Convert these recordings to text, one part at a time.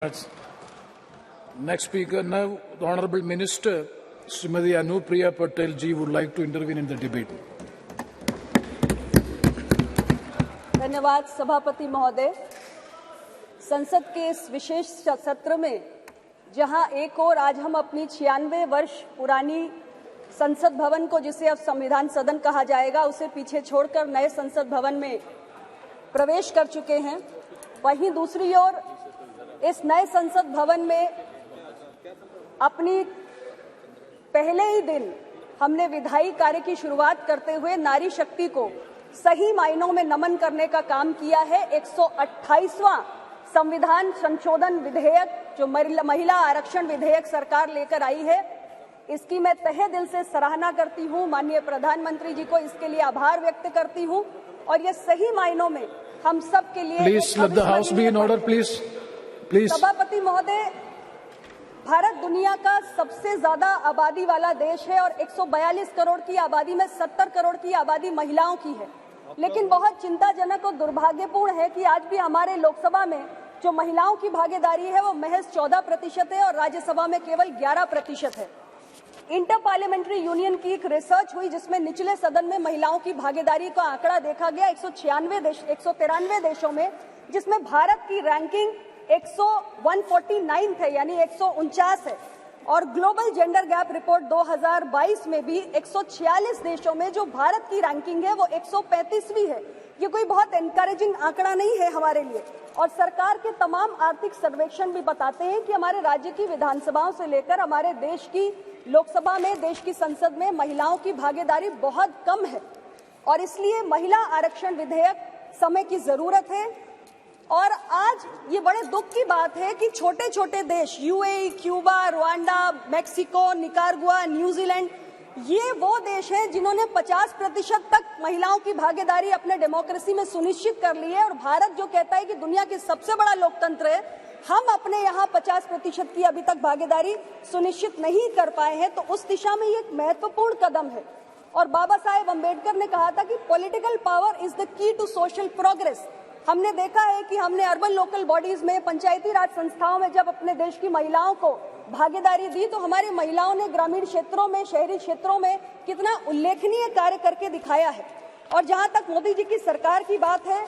Next speaker now, the Honourable Minister, Srimati Anupriya Patel ji would like to intervene in the debate. धन्यवाद सभापति महोदय। संसद के इस विशेष सत्र में जहां एक और आज हम अपनी 96 वर्ष पुरानी संसद भवन को, जिसे अब संविधान सदन कहा जाएगा, उसे पीछे छोड़कर नए संसद भवन में प्रवेश कर चुके हैं, वहीं दूसरी ओर इस नए संसद भवन में अपनी पहले ही दिन हमने विधायी कार्य की शुरुआत करते हुए नारी शक्ति को सही मायनों में नमन करने का काम किया है। 128वां संविधान संशोधन विधेयक जो महिला आरक्षण विधेयक सरकार लेकर आई है, इसकी मैं तहे दिल से सराहना करती हूं। माननीय प्रधानमंत्री जी को इसके लिए आभार व्यक्त करती हूं और ये सही मायनों में हम सब के लिए please let the house be in order. Please सभापति महोदय, भारत दुनिया का सबसे ज्यादा आबादी वाला देश है और 142 करोड़ की आबादी में 70 करोड़ की आबादी महिलाओं की है। लेकिन बहुत चिंताजनक और दुर्भाग्यपूर्ण है कि आज भी हमारे लोकसभा में जो महिलाओं की भागीदारी है वो महज 14% है और राज्यसभा में केवल 11% है। इंटर पार्लियामेंट्री यूनियन की एक रिसर्च हुई जिसमें निचले सदन में महिलाओं की भागीदारी का आंकड़ा देखा गया 193 देशों में, जिसमें भारत की रैंकिंग 149 है, यानी 149 है। और ग्लोबल जेंडर गैप रिपोर्ट 2022 में भी 146 देशों में जो भारत की रैंकिंग है वो 135वीं है। ये कोई बहुत एनकरेजिंग आंकड़ा नहीं है हमारे लिए। और सरकार के तमाम आर्थिक सर्वेक्षण भी बताते हैं कि हमारे राज्य की विधानसभाओं से लेकर हमारे देश की लोकसभा में, देश की संसद में महिलाओं की भागीदारी बहुत कम है और इसलिए महिला आरक्षण विधेयक समय की जरूरत है। और आज ये बड़े दुख की बात है कि छोटे छोटे देश UAE, Cuba, Rwanda, Mexico, Nicaragua, New Zealand, ये वो देश हैं जिन्होंने 50% तक महिलाओं की भागीदारी अपने डेमोक्रेसी में सुनिश्चित कर ली है। और भारत जो कहता है कि दुनिया के सबसे बड़ा लोकतंत्र है, हम अपने यहाँ 50% की अभी तक भागीदारी सुनिश्चित नहीं कर पाए हैं। तो उस दिशा में ये एक महत्वपूर्ण कदम है। और बाबा साहेब अम्बेडकर ने कहा था कि political power is the key to social progress. हमने देखा है कि हमने अर्बन लोकल बॉडीज में, पंचायती राज संस्थाओं में जब अपने देश की महिलाओं को भागीदारी दी तो हमारी महिलाओं ने ग्रामीण क्षेत्रों में, शहरी क्षेत्रों में कितना उल्लेखनीय कार्य करके दिखाया है। और जहां तक मोदी जी की सरकार की बात है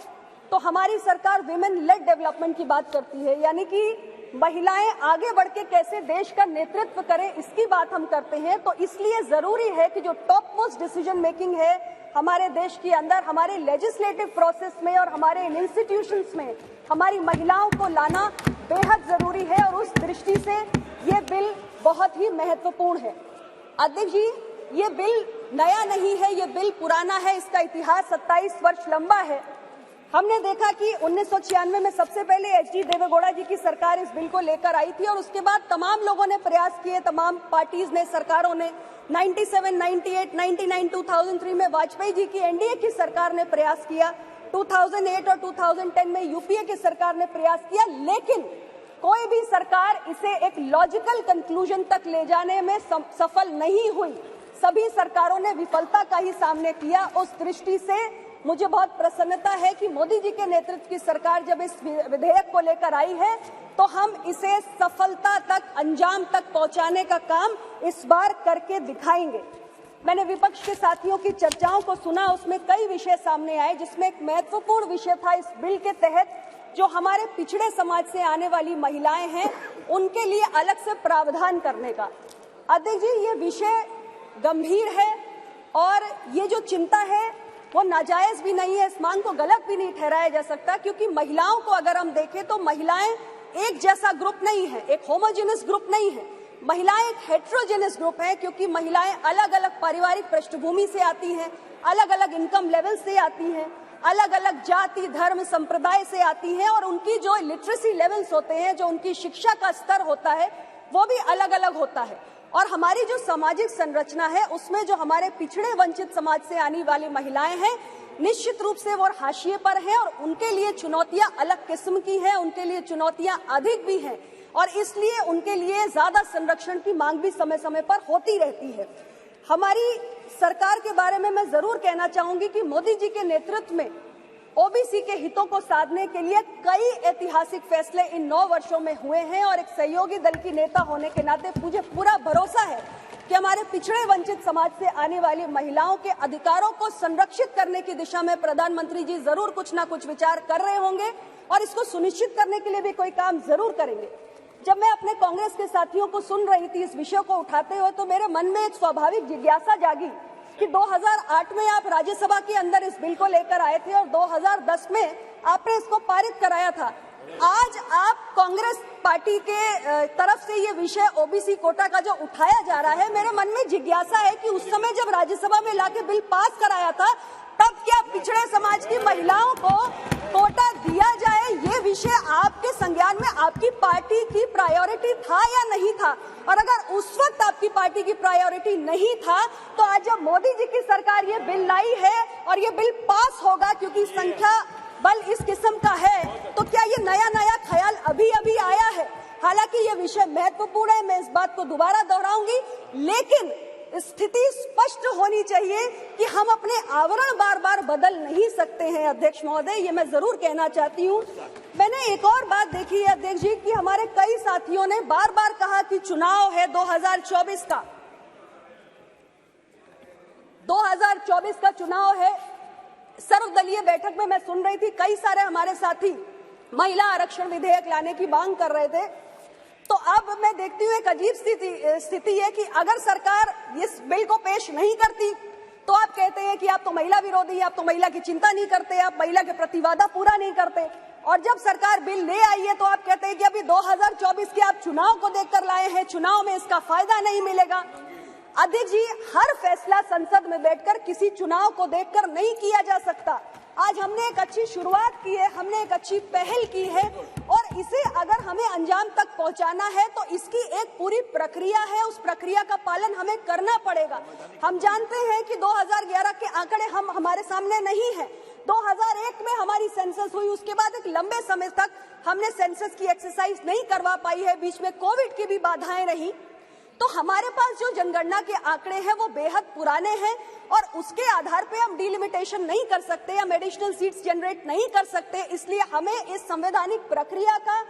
तो हमारी सरकार विमेन लेड डेवलपमेंट की बात करती है, यानी कि महिलाएं आगे बढ़ के कैसे देश का नेतृत्व करें, इसकी बात हम करते हैं। तो इसलिए जरूरी है कि जो टॉप मोस्ट डिसीजन मेकिंग है हमारे देश के अंदर, हमारे लेजिस्लेटिव प्रोसेस में और हमारे इंस्टीट्यूशंस में हमारी महिलाओं को लाना बेहद जरूरी है। और उस दृष्टि से ये बिल बहुत ही महत्वपूर्ण है। अध्यक्ष जी, ये बिल नया नहीं है, ये बिल पुराना है, इसका इतिहास 27 वर्ष लंबा है। हमने देखा कि 1996 में सबसे पहले एच.डी. देवेगौड़ा जी की सरकार इस बिल को लेकर आई थी और उसके बाद तमाम लोगों ने प्रयास किए, तमाम पार्टीज ने, सरकारों ने। 97, 98, 99, 2003 में वाजपेयी जी की एनडीए की सरकार ने प्रयास किया। 2008 और 2010 में यूपीए की सरकार ने प्रयास किया, लेकिन कोई भी सरकार इसे एक लॉजिकल कंक्लूजन तक ले जाने में सफल नहीं हुई। सभी सरकारों ने विफलता का ही सामना किया। उस दृष्टि से मुझे बहुत प्रसन्नता है कि मोदी जी के नेतृत्व की सरकार जब इस विधेयक को लेकर आई है तो हम इसे सफलता तक, अंजाम तक पहुंचाने का काम इस बार करके दिखाएंगे। मैंने विपक्ष के साथियों की चर्चाओं को सुना, उसमें कई विषय सामने आए, जिसमें एक महत्वपूर्ण विषय था इस बिल के तहत जो हमारे पिछड़े समाज से आने वाली महिलाएं हैं उनके लिए अलग से प्रावधान करने का। अध्यक्ष जी, ये विषय गंभीर है और ये जो चिंता है वो नाजायज भी नहीं है, इस मांग को गलत भी नहीं ठहराया जा सकता, क्योंकि महिलाओं को अगर हम देखें तो महिलाएं एक जैसा ग्रुप नहीं है, एक होमोजेनस ग्रुप नहीं है। महिलाएं एक हेट्रोजेनस ग्रुप है, क्योंकि महिलाएं अलग अलग पारिवारिक पृष्ठभूमि से आती हैं, अलग अलग इनकम लेवल से आती हैं, अलग अलग जाति, धर्म, संप्रदाय से आती हैं और उनकी जो लिटरेसी लेवल्स होते हैं, जो उनकी शिक्षा का स्तर होता है, वो भी अलग अलग होता है। और हमारी जो सामाजिक संरचना है उसमें जो हमारे पिछड़े वंचित समाज से आने वाली महिलाएं हैं, निश्चित रूप से वो हाशिए पर हैं और उनके लिए चुनौतियां अलग किस्म की हैं, उनके लिए चुनौतियां अधिक भी हैं और इसलिए उनके लिए ज्यादा संरक्षण की मांग भी समय समय पर होती रहती है। हमारी सरकार के बारे में मैं जरूर कहना चाहूंगी कि मोदी जी के नेतृत्व में ओबीसी के हितों को साधने के लिए कई ऐतिहासिक फैसले इन 9 वर्षों में हुए हैं और एक सहयोगी दल की नेता होने के नाते मुझे पूरा भरोसा है कि हमारे पिछड़े वंचित समाज से आने वाली महिलाओं के अधिकारों को संरक्षित करने की दिशा में प्रधानमंत्री जी जरूर कुछ ना कुछ विचार कर रहे होंगे और इसको सुनिश्चित करने के लिए भी कोई काम जरूर करेंगे। जब मैं अपने कांग्रेस के साथियों को सुन रही थी इस विषय को उठाते हुए तो मेरे मन में एक स्वाभाविक जिज्ञासा जागी कि 2008 में आप राज्यसभा के अंदर इस बिल को लेकर आए थे और 2010 में आपने इसको पारित कराया था। आज आप कांग्रेस पार्टी के तरफ से ये विषय ओबीसी कोटा का जो उठाया जा रहा है, मेरे मन में जिज्ञासा है कि उस समय जब राज्यसभा में लाके बिल पास कराया था तब क्या पिछड़े समाज की महिलाओं को कोटा दिया जाए ये विषय आपके संज्ञान में आपकी पार्टी की प्रायोरिटी था या नहीं था? और अगर उस वक्त आपकी पार्टी की प्रायोरिटी नहीं था तो आज जब मोदी जी की सरकार ये बिल लाई है और ये बिल पास होगा क्योंकि संख्या बल इस किस्म का है, तो क्या ये नया ख्याल अभी अभी आया है? हालांकि ये विषय महत्वपूर्ण है, मैं इस बात को दोबारा दोहराऊंगी, लेकिन स्थिति स्पष्ट होनी चाहिए कि हम अपने आवरण बार बार बदल नहीं सकते हैं। अध्यक्ष महोदय, ये मैं जरूर कहना चाहती हूँ। मैंने एक और बात देखी है अध्यक्ष जी कि हमारे कई साथियों ने बार बार कहा कि चुनाव है 2024 का, 2024 का चुनाव है। सर्वदलीय बैठक में मैं सुन रही थी कई सारे हमारे साथी महिला आरक्षण विधेयक लाने की मांग कर रहे थे। तो अब मैं देखती हूँ एक अजीब स्थिति है कि अगर सरकार इस बिल को पेश नहीं करती तो आप कहते हैं कि आप तो महिला विरोधी, आप तो महिला की चिंता नहीं करते, आप महिला के प्रति वादा पूरा नहीं करते, और जब सरकार बिल ले आई है तो आप कहते हैं कि अभी 2024 के आप चुनाव को देखकर लाए हैं, चुनाव में इसका फायदा नहीं मिलेगा। अध्यक्ष जी, हर फैसला संसद में बैठकर किसी चुनाव को देखकर नहीं किया जा सकता। आज हमने एक अच्छी शुरुआत की है, हमने एक अच्छी पहल की है और इसे अगर हमें अंजाम तक पहुंचाना है तो इसकी एक पूरी प्रक्रिया है, उस प्रक्रिया का पालन हमें करना पड़ेगा। हम जानते हैं कि 2011 के आंकड़े हमारे सामने नहीं है। 2001 में हमारी सेंसस हुई, उसके बाद एक लंबे समय तक हमने सेंसस की एक्सरसाइज नहीं करवा पाई है, बीच में कोविड की भी बाधाएं रही। तो हमारे पास जो जनगणना के आंकड़े हैं वो बेहद पुराने हैं और उसके आधार पे हम डिलिमिटेशन नहीं कर सकते, हम एडिशनल सीट्स जनरेट नहीं कर सकते। इसलिए हमें इस संवैधानिक प्रक्रिया का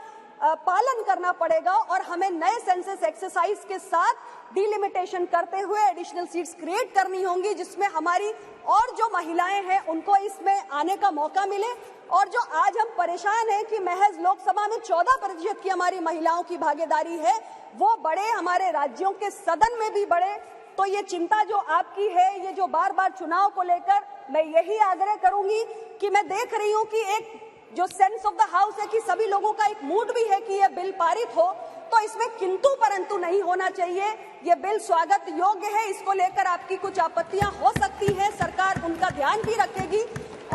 पालन करना पड़ेगा और हमें नए सेंसस एक्सरसाइज के साथ डिलिमिटेशन करते हुए एडिशनल सीट्स क्रिएट करनी होंगी, जिसमें हमारी और जो महिलाएं हैं उनको इसमें आने का मौका मिले। और जो आज हम परेशान हैं कि महज लोकसभा में 14% की हमारी महिलाओं की भागीदारी है, वो बड़े हमारे राज्यों के सदन में भी बढ़े। तो ये चिंता जो आपकी है, ये जो बार बार चुनाव को लेकर, मैं यही आग्रह करूंगी कि मैं देख रही हूं कि एक जो सेंस ऑफ द हाउस है कि सभी लोगों का एक मूड भी है कि यह बिल पारित हो, तो इसमें किंतु परंतु नहीं होना चाहिए। ये बिल स्वागत योग्य है, इसको लेकर आपकी कुछ आपत्तियां हो सकती हैं, सरकार उनका ध्यान भी रखेगी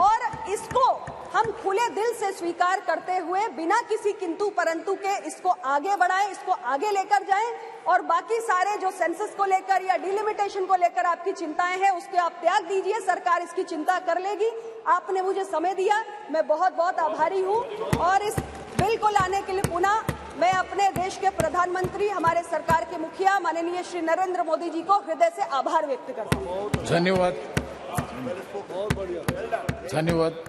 और इसको हम खुले दिल से स्वीकार करते हुए बिना किसी किंतु परंतु के इसको आगे बढ़ाएं, इसको आगे लेकर जाएं और बाकी सारे जो सेंसस को लेकर या डिलिमिटेशन को लेकर आपकी चिंताएं हैं उसके आप त्याग दीजिए, सरकार इसकी चिंता कर लेगी। आपने मुझे समय दिया, मैं बहुत बहुत आभारी हूं और इस बिल को लाने के लिए पुनः मैं अपने देश के प्रधानमंत्री, हमारे सरकार के मुखिया माननीय श्री नरेंद्र मोदी जी को हृदय से आभार व्यक्त करता हूँ। धन्यवाद। धन्यवाद।